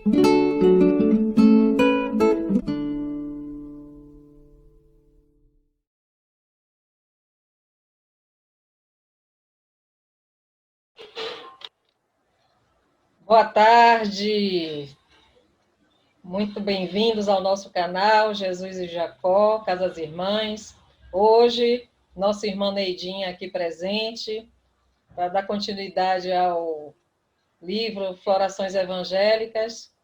Boa tarde, muito bem-vindos ao nosso canal Jesus e Jacó, Casas Irmãs. Hoje, nossa irmã Neidinha aqui presente, para dar continuidade ao livro Florações Evangélicas,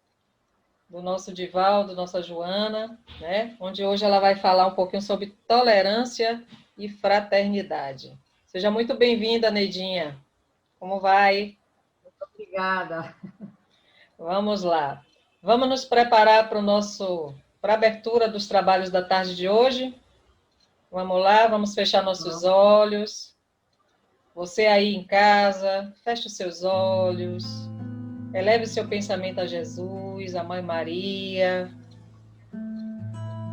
do nosso Divaldo, nossa Joana, né? Onde hoje ela vai falar um pouquinho sobre tolerância e fraternidade. Seja muito bem-vinda, Neidinha. Como vai? Obrigada. Vamos lá. Vamos nos preparar para a abertura dos trabalhos da tarde de hoje. Vamos lá, vamos fechar nossos olhos. Você aí em casa, feche os seus olhos. Eleve o seu pensamento a Jesus, a Mãe Maria.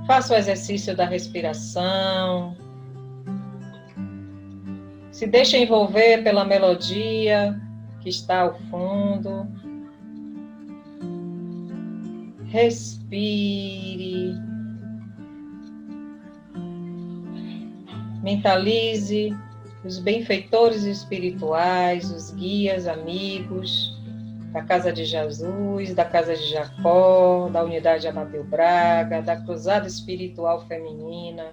Faça o exercício da respiração. Se deixe envolver pela melodia que está ao fundo. Respire. Mentalize os benfeitores espirituais, os guias, amigos da Casa de Jesus, da Casa de Jacó, da Unidade Amadeu Braga, da Cruzada Espiritual Feminina,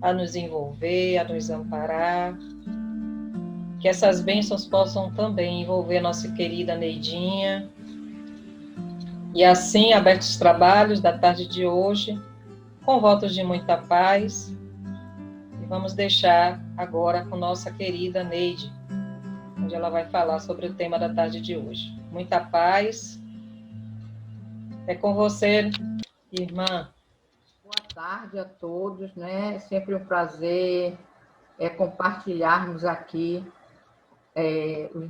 a nos envolver, a nos amparar. Que essas bênçãos possam também envolver nossa querida Neidinha. E assim, abertos os trabalhos da tarde de hoje, com votos de muita paz. E vamos deixar agora com nossa querida Neide, onde ela vai falar sobre o tema da tarde de hoje. Muita paz. É com você, irmã. Boa tarde a todos, né? É sempre um prazer compartilharmos aqui os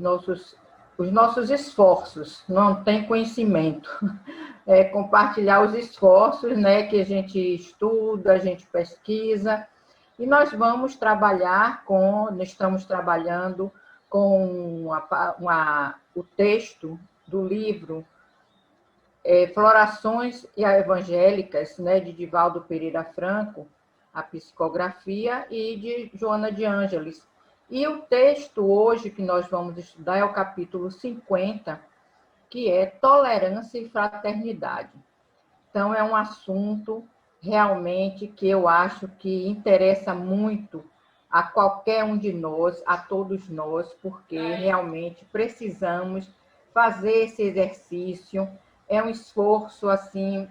nossos esforços. Não tem conhecimento. Compartilhar os esforços, né? Que a gente estuda, a gente pesquisa. E nós estamos trabalhando com o texto do livro Florações Evangélicas, né, de Divaldo Pereira Franco, a psicografia, e de Joana de Ângeles. E o texto hoje que nós vamos estudar é o capítulo 50, que é Tolerância e Fraternidade. Então, é um assunto realmente que eu acho que interessa muito a qualquer um de nós, a todos nós, porque realmente precisamos fazer esse exercício. É um esforço assim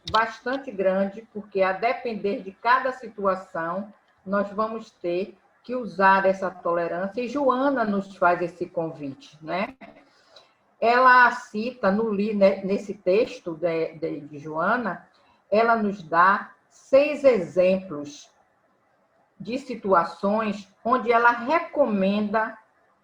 bastante grande, porque a depender de cada situação, nós vamos ter que usar essa tolerância, e Joana nos faz esse convite, né? Ela cita nesse texto de Joana, ela nos dá 6 exemplos de situações onde ela recomenda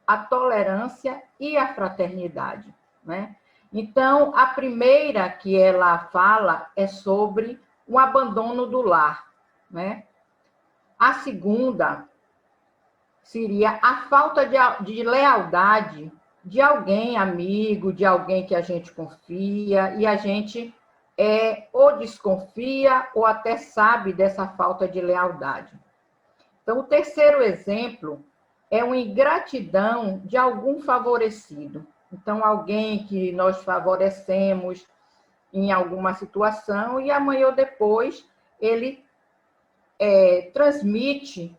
a tolerância e a fraternidade, né? Então, a primeira que ela fala é sobre o abandono do lar, né? A segunda seria a falta de lealdade de alguém amigo, de alguém que a gente confia, e a gente ou desconfia ou até sabe dessa falta de lealdade. Então, o terceiro exemplo é uma ingratidão de algum favorecido. Então, alguém que nós favorecemos em alguma situação e amanhã ou depois ele transmite,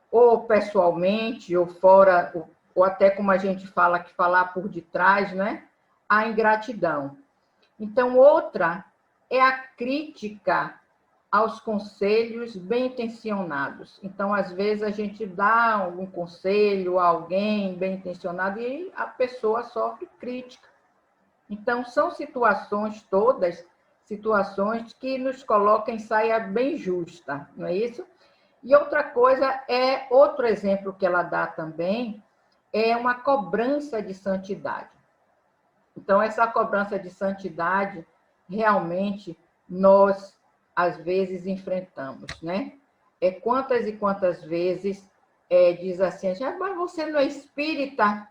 ou pessoalmente, ou fora, ou até como a gente fala, que falar por detrás, né? A ingratidão. Então, outra é a crítica aos conselhos bem intencionados. Então, às vezes, a gente dá algum conselho a alguém bem intencionado e a pessoa sofre crítica. Então, são situações que nos colocam em saia bem justa, não é isso? E outra coisa outro exemplo que ela dá também, é uma cobrança de santidade. Então, essa cobrança de santidade, realmente, nós, às vezes, enfrentamos, né? Quantas e quantas vezes diz assim, mas você não é espírita?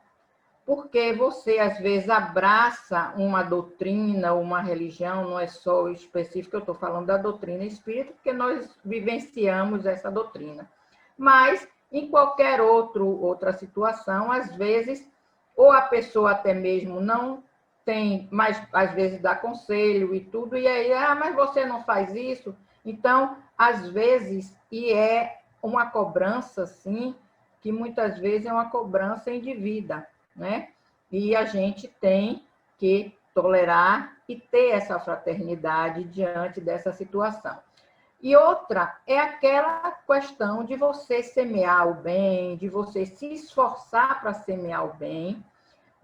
porque você, às vezes, abraça uma doutrina, uma religião, não é só específico, eu estou falando da doutrina espírita, porque nós vivenciamos essa doutrina. Mas, em qualquer outra situação, às vezes, ou a pessoa até mesmo não tem, mas às vezes dá conselho e tudo, e aí, mas você não faz isso? Então, às vezes, e é uma cobrança, sim, que muitas vezes é uma cobrança indevida, né? E a gente tem que tolerar e ter essa fraternidade diante dessa situação. E outra é aquela questão de você semear o bem, de você se esforçar para semear o bem,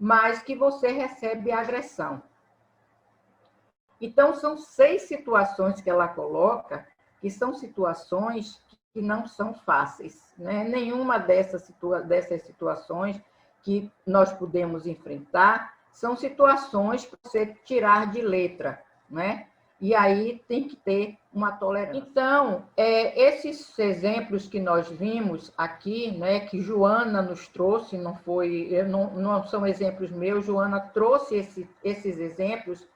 mas que você recebe agressão. Então, são 6 situações que ela coloca, que são situações que não são fáceis, né? Nenhuma dessas situações que nós podemos enfrentar são situações para você tirar de letra, né? E aí tem que ter uma tolerância. Então, esses exemplos que nós vimos aqui, né, que Joana nos trouxe, não são exemplos meus, Joana trouxe esses exemplos,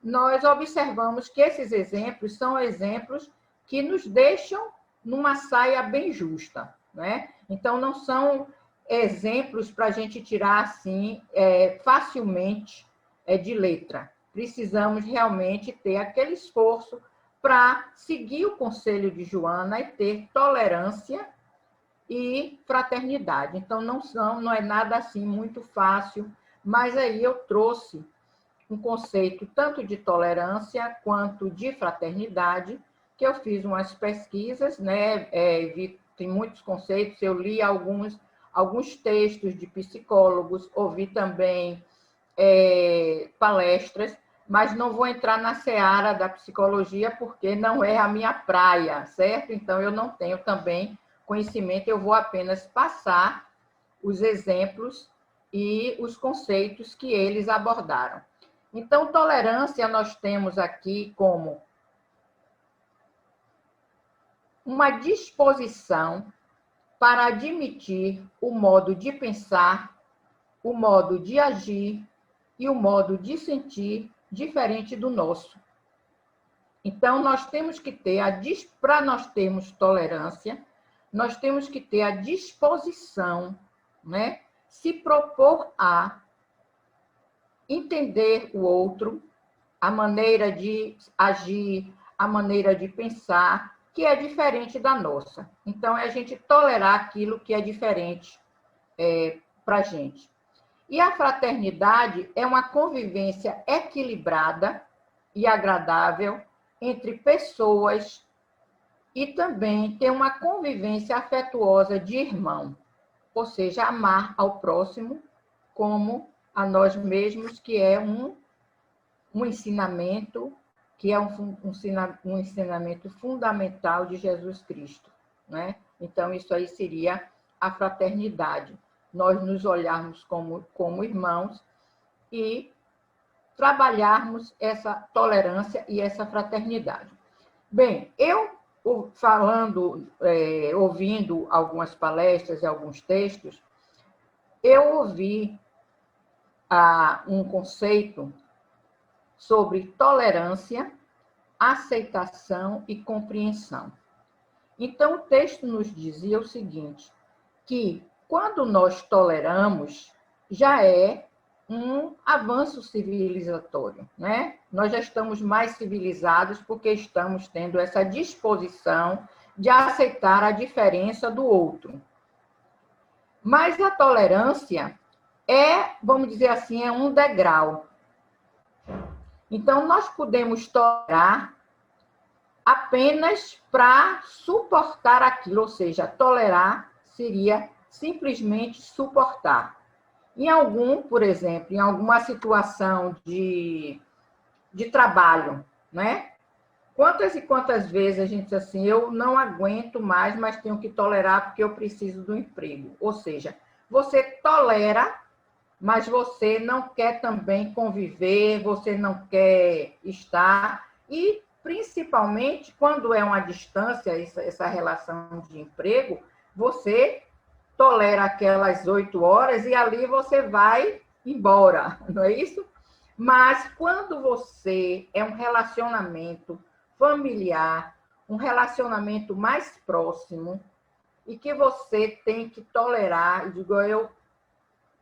nós observamos que esses exemplos são exemplos que nos deixam numa saia bem justa, né? Então, não são exemplos para a gente tirar assim facilmente de letra. Precisamos realmente ter aquele esforço para seguir o conselho de Joana e ter tolerância e fraternidade. Então, não é nada assim muito fácil, mas aí eu trouxe um conceito tanto de tolerância quanto de fraternidade, que eu fiz umas pesquisas, né? Tem muitos conceitos, eu li alguns textos de psicólogos, ouvi também palestras, mas não vou entrar na seara da psicologia porque não é a minha praia, certo? Então, eu não tenho também conhecimento, eu vou apenas passar os exemplos e os conceitos que eles abordaram. Então, tolerância nós temos aqui como uma disposição para admitir o modo de pensar, o modo de agir e o modo de sentir diferente do nosso. Então, nós temos que ter, para nós termos tolerância, nós temos que ter a disposição, né? Se propor a entender o outro, a maneira de agir, a maneira de pensar, que é diferente da nossa. Então, é a gente tolerar aquilo que é diferente para a gente. E a fraternidade é uma convivência equilibrada e agradável entre pessoas e também ter uma convivência afetuosa de irmão, ou seja, amar ao próximo como a nós mesmos, que é um ensinamento, que é um ensinamento fundamental de Jesus Cristo, né? Então, isso aí seria a fraternidade. Nós nos olharmos como irmãos e trabalharmos essa tolerância e essa fraternidade. Bem, eu ouvindo algumas palestras e alguns textos, eu ouvi um conceito sobre tolerância, aceitação e compreensão. Então, o texto nos dizia o seguinte, que quando nós toleramos, já é um avanço civilizatório, né? Nós já estamos mais civilizados porque estamos tendo essa disposição de aceitar a diferença do outro. Mas a tolerância vamos dizer assim, é um degrau. Então, nós podemos tolerar apenas para suportar aquilo, ou seja, tolerar seria simplesmente suportar. Por exemplo, em alguma situação de trabalho, né? Quantas e quantas vezes a gente diz assim, eu não aguento mais, mas tenho que tolerar porque eu preciso do emprego. Ou seja, você tolera, mas você não quer também conviver, você não quer estar. E, principalmente, quando é uma distância, essa relação de emprego, você tolera aquelas 8 horas e ali você vai embora, não é isso? Mas quando você é um relacionamento familiar, um relacionamento mais próximo, e que você tem que tolerar, eu digo, eu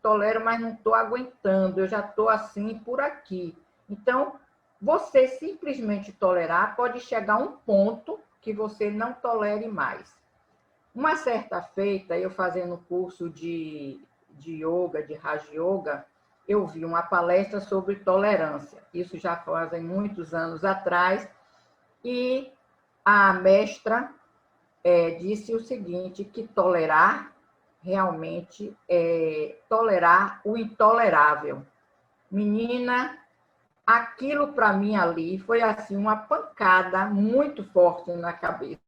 tolero, mas não estou aguentando, eu já estou assim por aqui. Então, você simplesmente tolerar pode chegar a um ponto que você não tolere mais. Uma certa feita, eu fazendo curso de yoga, de Raja Yoga, eu vi uma palestra sobre tolerância. Isso já fazem muitos anos atrás. E a mestra disse o seguinte, que tolerar realmente é tolerar o intolerável. Menina, aquilo para mim ali foi assim uma pancada muito forte na cabeça.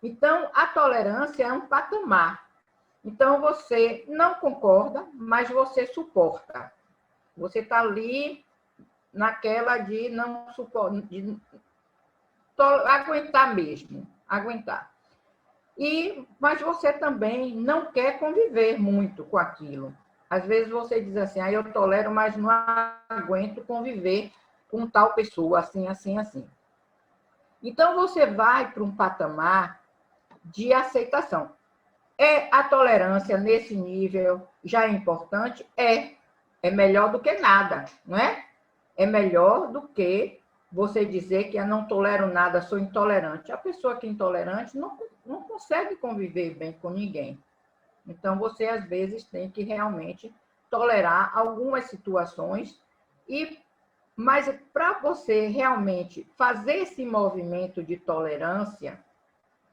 Então, a tolerância é um patamar. Então, você não concorda, mas você suporta. Você está ali naquela de não suportar, de aguentar mesmo, aguentar. Mas você também não quer conviver muito com aquilo. Às vezes você diz assim, eu tolero, mas não aguento conviver com tal pessoa, assim, assim, assim. Então, você vai para um patamar de aceitação. A tolerância nesse nível já é importante? É melhor do que nada, não é? É melhor do que você dizer que eu não tolero nada, sou intolerante. A pessoa que é intolerante não consegue conviver bem com ninguém. Então, você, às vezes, tem que realmente tolerar algumas situações, mas para você realmente fazer esse movimento de tolerância,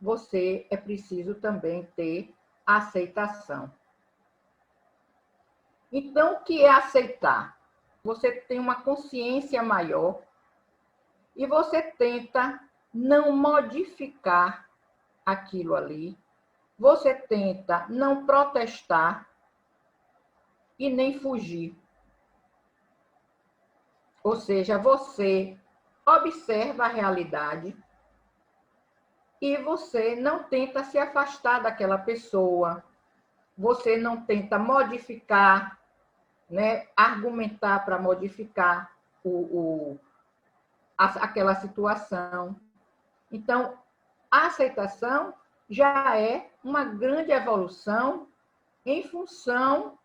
você é preciso também ter aceitação. Então, o que é aceitar? Você tem uma consciência maior e você tenta não modificar aquilo ali, você tenta não protestar e nem fugir. Ou seja, você observa a realidade e você não tenta se afastar daquela pessoa, você não tenta modificar, né, argumentar para modificar aquela situação. Então, a aceitação já é uma grande evolução em função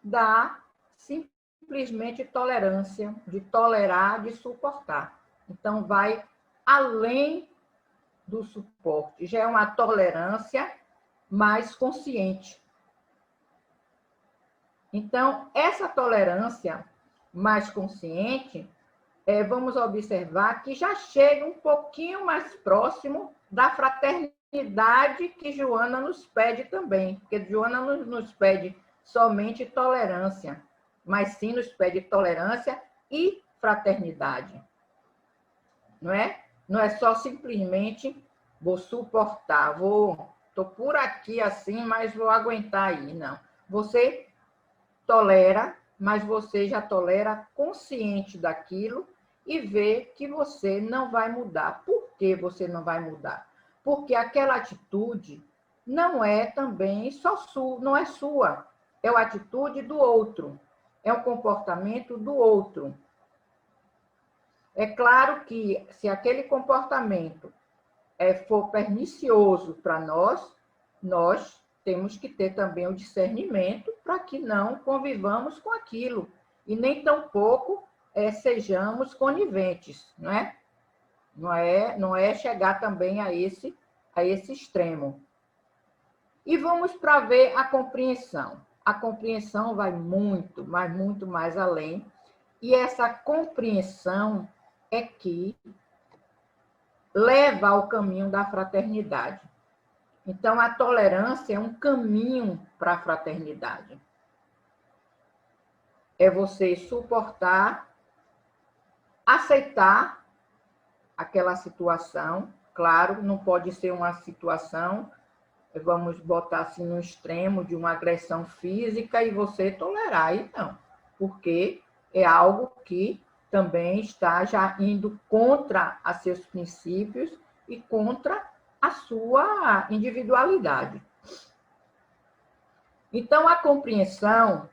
da simplesmente tolerância, de tolerar, de suportar. Então, vai além do suporte, já é uma tolerância mais consciente. Então, essa tolerância mais consciente, vamos observar que já chega um pouquinho mais próximo da fraternidade que Joana nos pede também, porque Joana não nos pede somente tolerância, mas sim nos pede tolerância e fraternidade. Não é? Não é só simplesmente vou suportar, estou por aqui assim, mas vou aguentar aí. Não. Você tolera, mas você já tolera consciente daquilo e vê que você não vai mudar. Por que você não vai mudar? Porque aquela atitude não é também só sua, não é sua. É a atitude do outro. É o comportamento do outro. É claro que se aquele comportamento for pernicioso para nós temos que ter também o discernimento para que não convivamos com aquilo e nem tampouco sejamos coniventes, não é? Não é chegar também a esse extremo. E vamos para ver a compreensão. A compreensão vai muito, mas muito mais além. E essa compreensão é que leva ao caminho da fraternidade. Então, a tolerância é um caminho para a fraternidade. É você suportar, aceitar aquela situação. Claro, não pode ser uma situação, vamos botar assim no extremo, de uma agressão física e você tolerar. E não, porque é algo que também está já indo contra os seus princípios e contra a sua individualidade. Então, a compreensão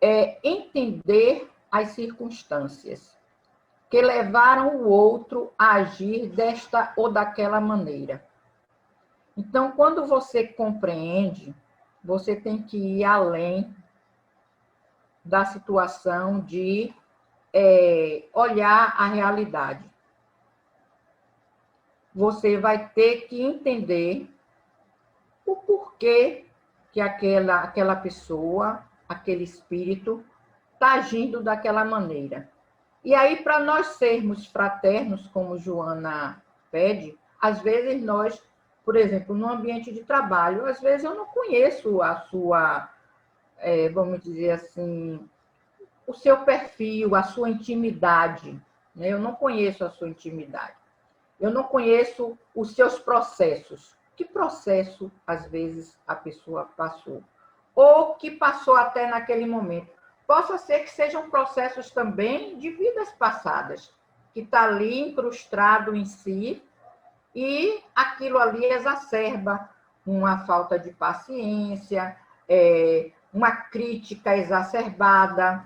é entender as circunstâncias que levaram o outro a agir desta ou daquela maneira. Então, quando você compreende, você tem que ir além da situação de olhar a realidade. Você vai ter que entender o porquê que aquela pessoa, aquele espírito, está agindo daquela maneira. E aí, para nós sermos fraternos, como Joana pede, às vezes nós, por exemplo, no ambiente de trabalho, às vezes eu não conheço a sua, vamos dizer assim, o seu perfil, a sua intimidade. Né? Eu não conheço a sua intimidade. Eu não conheço os seus processos. Que processo, às vezes, a pessoa passou? Ou que passou até naquele momento. Possa ser que sejam processos também de vidas passadas, que está ali incrustado em si, e aquilo ali exacerba uma falta de paciência, uma crítica exacerbada.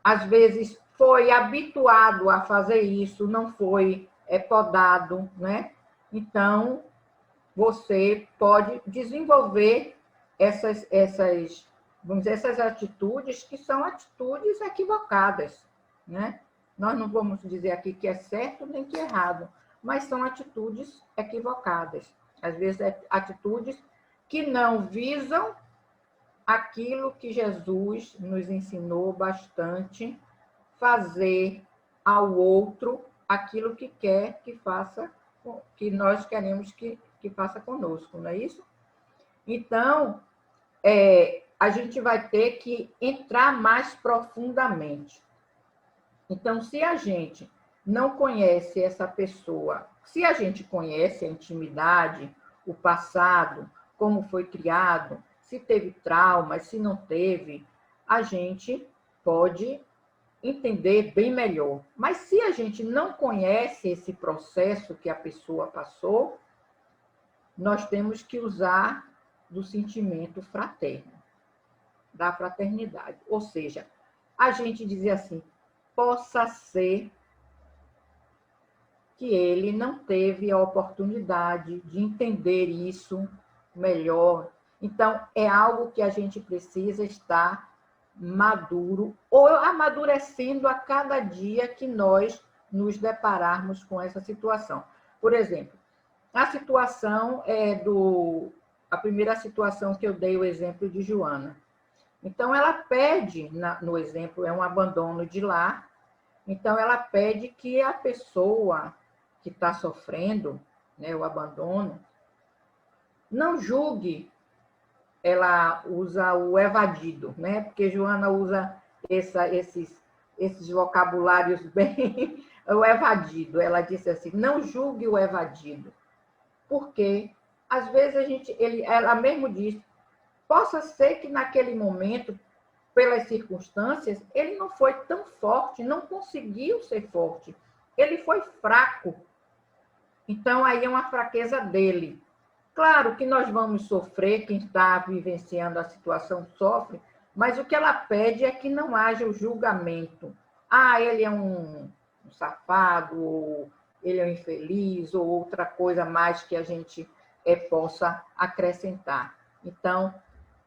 Às vezes foi habituado a fazer isso, não foi podado, né? Então, você pode desenvolver vamos dizer, essas atitudes que são atitudes equivocadas, né? Nós não vamos dizer aqui que é certo nem que é errado, mas são atitudes equivocadas. Às vezes, atitudes que não visam aquilo que Jesus nos ensinou bastante, fazer ao outro aquilo que quer que faça, que nós queremos que faça conosco, não é isso? Então, a gente vai ter que entrar mais profundamente. Então, se a gente não conhece essa pessoa, se a gente conhece a intimidade, o passado, como foi criado, se teve traumas, se não teve, a gente pode entender bem melhor. Mas se a gente não conhece esse processo que a pessoa passou, nós temos que usar do sentimento fraterno, da fraternidade. Ou seja, a gente dizer assim, possa ser que ele não teve a oportunidade de entender isso melhor. Então, é algo que a gente precisa estar maduro, ou amadurecendo a cada dia que nós nos depararmos com essa situação. Por exemplo, a situação a primeira situação que eu dei o exemplo de Joana. Então, ela pede, no exemplo, é um abandono de lar, então ela pede que a pessoa que está sofrendo, né, o abandono, não julgue. Ela usa o evadido, né? Porque Joana usa esses vocabulários bem... O evadido, ela disse assim, não julgue o evadido. Porque, às vezes, ela mesmo diz, possa ser que naquele momento, pelas circunstâncias, ele não foi tão forte, não conseguiu ser forte. Ele foi fraco. Então, aí é uma fraqueza dele. Claro que nós vamos sofrer, quem está vivenciando a situação sofre, mas o que ela pede é que não haja o julgamento. Ah, ele é um safado, ou ele é um infeliz, ou outra coisa mais que a gente possa acrescentar. Então,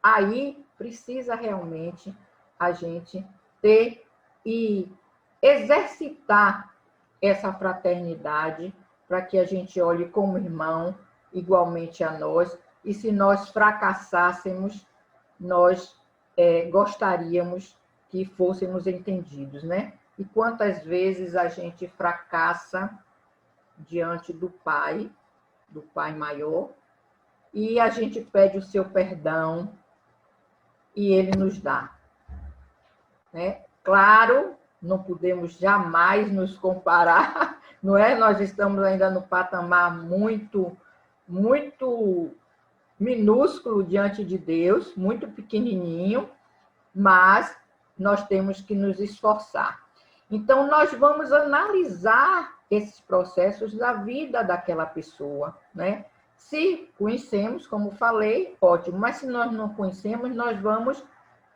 aí precisa realmente a gente ter e exercitar essa fraternidade para que a gente olhe como irmão, igualmente a nós, e se nós fracassássemos, nós gostaríamos que fôssemos entendidos, né? E quantas vezes a gente fracassa diante do Pai maior, e a gente pede o seu perdão e ele nos dá, né? Claro, não podemos jamais nos comparar, não é? Nós estamos ainda no patamar muito minúsculo diante de Deus, muito pequenininho, mas nós temos que nos esforçar. Então, nós vamos analisar esses processos da vida daquela pessoa, né? Se conhecemos, como falei, ótimo, mas se nós não conhecemos, nós vamos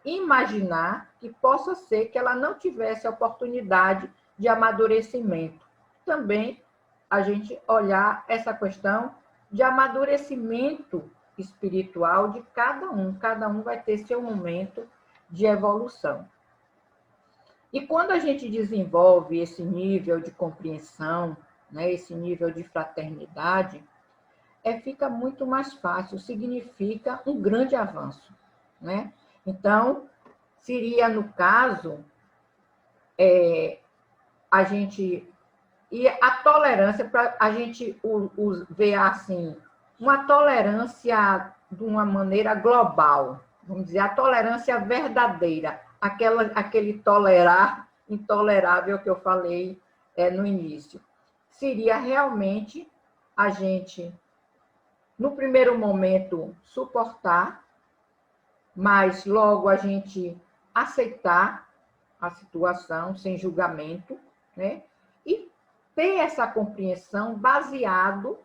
imaginar que possa ser que ela não tivesse a oportunidade de amadurecimento. Também a gente olhar essa questão de amadurecimento espiritual de cada um vai ter seu momento de evolução. E quando a gente desenvolve esse nível de compreensão, né, esse nível de fraternidade, fica muito mais fácil, significa um grande avanço, né? Então, seria, no caso, a gente... E a tolerância, para a gente ver assim, uma tolerância de uma maneira global, vamos dizer, a tolerância verdadeira, aquele tolerar intolerável que eu falei no início. Seria realmente a gente, no primeiro momento, suportar, mas logo a gente aceitar a situação sem julgamento, né? E ter essa compreensão baseado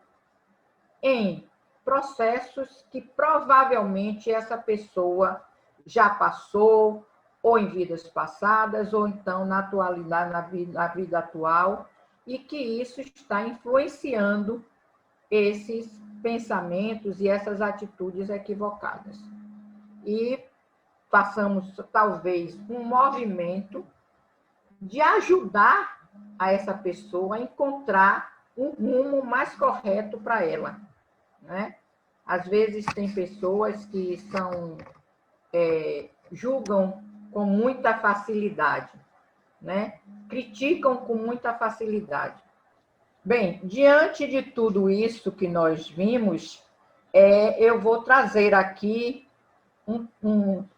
em processos que provavelmente essa pessoa já passou, ou em vidas passadas, ou então na atualidade, na vida atual, e que isso está influenciando esses pensamentos e essas atitudes equivocadas. E façamos, talvez, um movimento de ajudar a essa pessoa a encontrar um rumo mais correto para ela, né? Às vezes tem pessoas que julgam com muita facilidade, né? Criticam com muita facilidade. Bem, diante de tudo isso que nós vimos, eu vou trazer aqui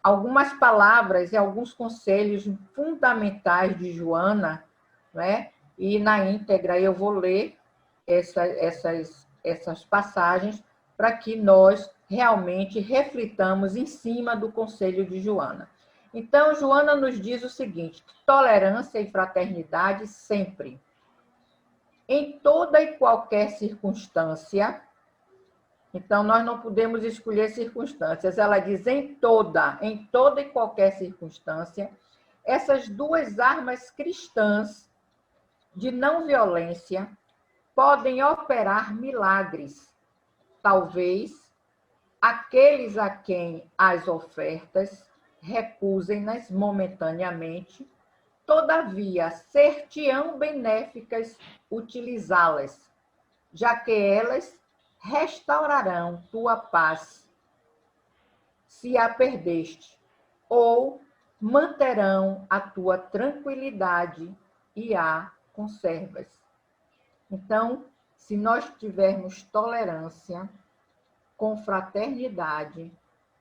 algumas palavras e alguns conselhos fundamentais de Joana, né? E na íntegra eu vou ler essas passagens para que nós realmente reflitamos em cima do conselho de Joana. Então, Joana nos diz o seguinte: tolerância e fraternidade sempre. Em toda e qualquer circunstância. Então, nós não podemos escolher circunstâncias. Ela diz em toda e qualquer circunstância, essas duas armas cristãs de não violência podem operar milagres. Talvez aqueles a quem as ofertas recusem-nas momentaneamente, todavia ser-te-ão benéficas utilizá-las, já que elas restaurarão tua paz, se a perdeste, ou manterão a tua tranquilidade e a conservas. Então, se nós tivermos tolerância com fraternidade,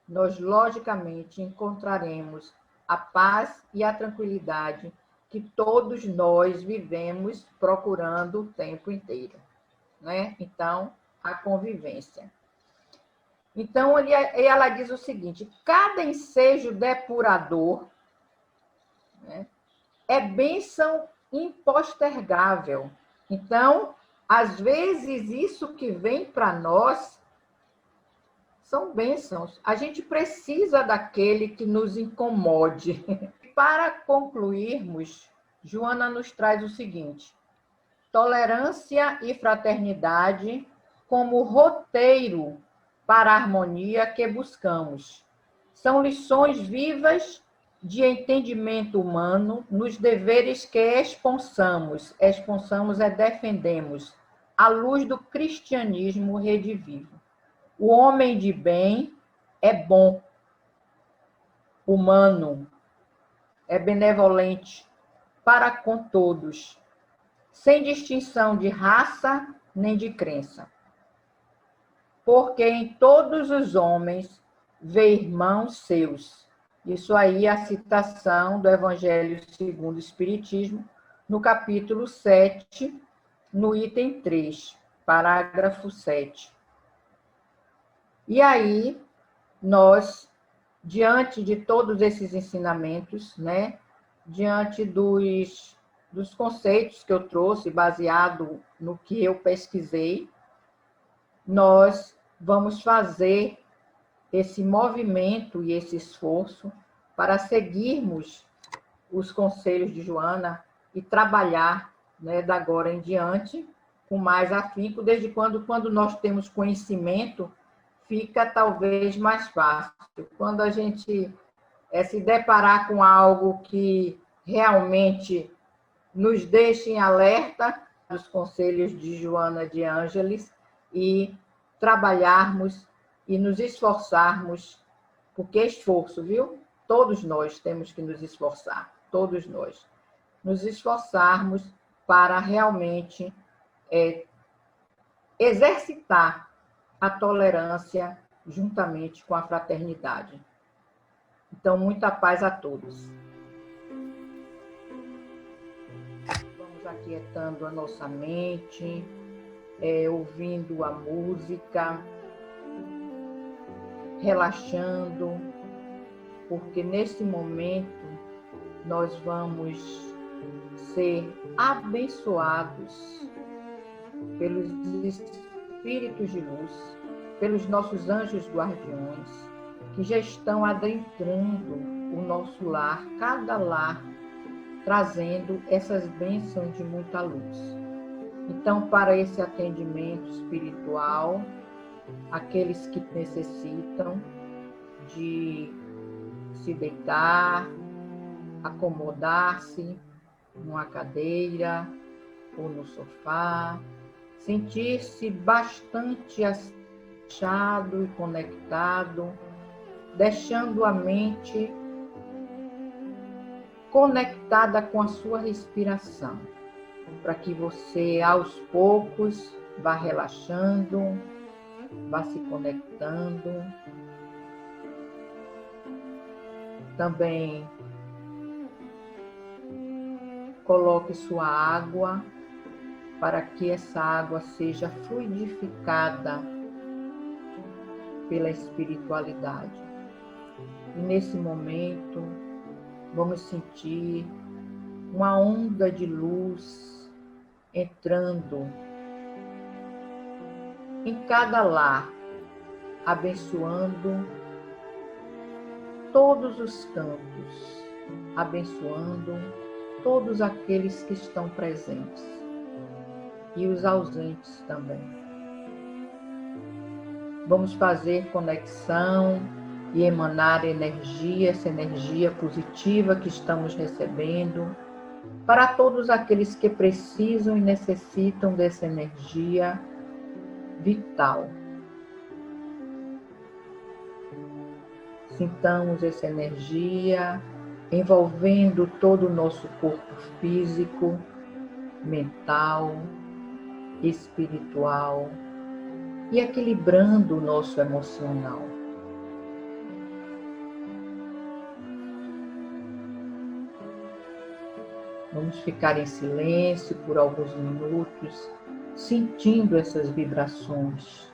nós logicamente encontraremos a paz e a tranquilidade que todos nós vivemos procurando o tempo inteiro, né? Então, a convivência. Então, ela diz o seguinte: cada ensejo depurador, né, é bênção impostergável. Então, às vezes, isso que vem para nós são bênçãos. A gente precisa daquele que nos incomode. Para concluirmos, Joana nos traz o seguinte: tolerância e fraternidade como roteiro para a harmonia que buscamos. São lições vivas de entendimento humano nos deveres que exponsamos. Exponsamos é defendemos, à luz do cristianismo redivivo. O homem de bem é bom, humano, é benevolente para com todos, sem distinção de raça nem de crença. Porque em todos os homens vê irmãos seus. Isso aí é a citação do Evangelho segundo o Espiritismo, no capítulo 7, no item 3, parágrafo 7. E aí, nós, diante de todos esses ensinamentos, né, diante dos conceitos que eu trouxe, baseado no que eu pesquisei, nós vamos fazer esse movimento e esse esforço para seguirmos os conselhos de Joana e trabalhar, né, da agora em diante com mais afinco, desde quando nós temos conhecimento, fica talvez mais fácil. Quando a gente se deparar com algo que realmente nos deixe em alerta, os conselhos de Joana de Ângeles, e trabalharmos e nos esforçarmos, porque é esforço, viu? Todos nós temos que nos esforçar, todos nós. Nos esforçarmos para realmente exercitar a tolerância juntamente com a fraternidade. Então, muita paz a todos. Vamos aquietando a nossa mente, ouvindo a música, relaxando, porque nesse momento nós vamos ser abençoados pelos espíritos de luz, pelos nossos anjos guardiões, que já estão adentrando o nosso lar, cada lar, trazendo essas bênçãos de muita luz. Então, para esse atendimento espiritual, aqueles que necessitam de se deitar, acomodar-se numa cadeira ou no sofá, sentir-se bastante achado e conectado, deixando a mente conectada com a sua respiração, para que você, aos poucos, vá relaxando, vá se conectando. Também coloque sua água, para que essa água seja fluidificada pela espiritualidade. E nesse momento, vamos sentir uma onda de luz entrando em cada lar, abençoando todos os campos, abençoando todos aqueles que estão presentes e os ausentes também. Vamos fazer conexão e emanar energia, essa energia positiva que estamos recebendo, para todos aqueles que precisam e necessitam dessa energia vital. Sintamos essa energia envolvendo todo o nosso corpo físico, mental, espiritual e equilibrando o nosso emocional. Vamos ficar em silêncio por alguns minutos, sentindo essas vibrações.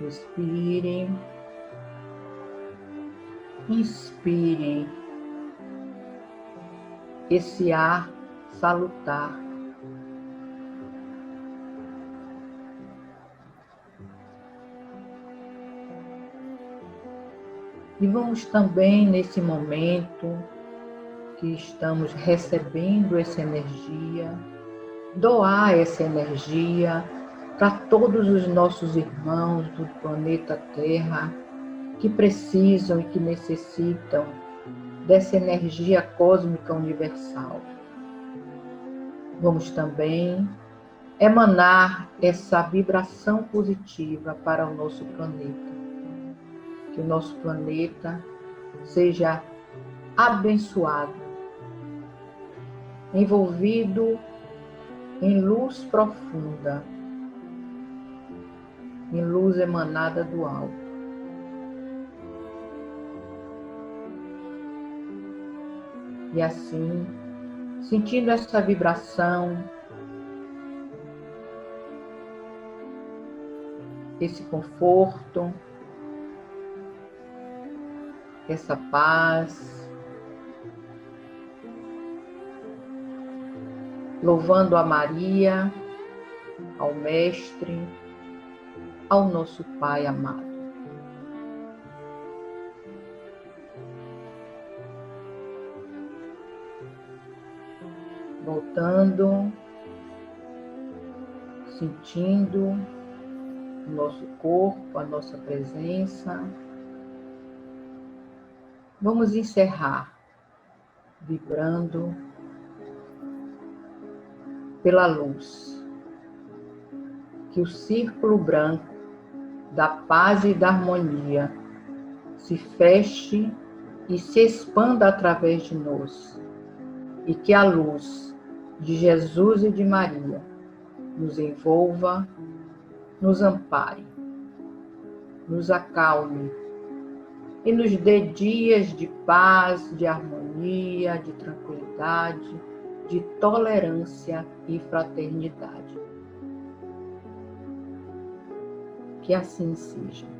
Respirem, inspirem esse ar salutar. E vamos também, nesse momento que estamos recebendo essa energia, doar essa energia para todos os nossos irmãos do planeta Terra que precisam e que necessitam dessa energia cósmica universal. Vamos também emanar essa vibração positiva para o nosso planeta. Que o nosso planeta seja abençoado, envolvido em luz profunda, em luz emanada do alto. E assim, sentindo essa vibração, esse conforto, essa paz, louvando a Maria, ao Mestre, ao nosso Pai amado. Voltando, sentindo o nosso corpo, a nossa presença. Vamos encerrar vibrando pela luz. Que o círculo branco da paz e da harmonia se feche e se expanda através de nós. E que a luz de Jesus e de Maria nos envolva, nos ampare, nos acalme e nos dê dias de paz, de harmonia, de tranquilidade, de tolerância e fraternidade. Que assim seja.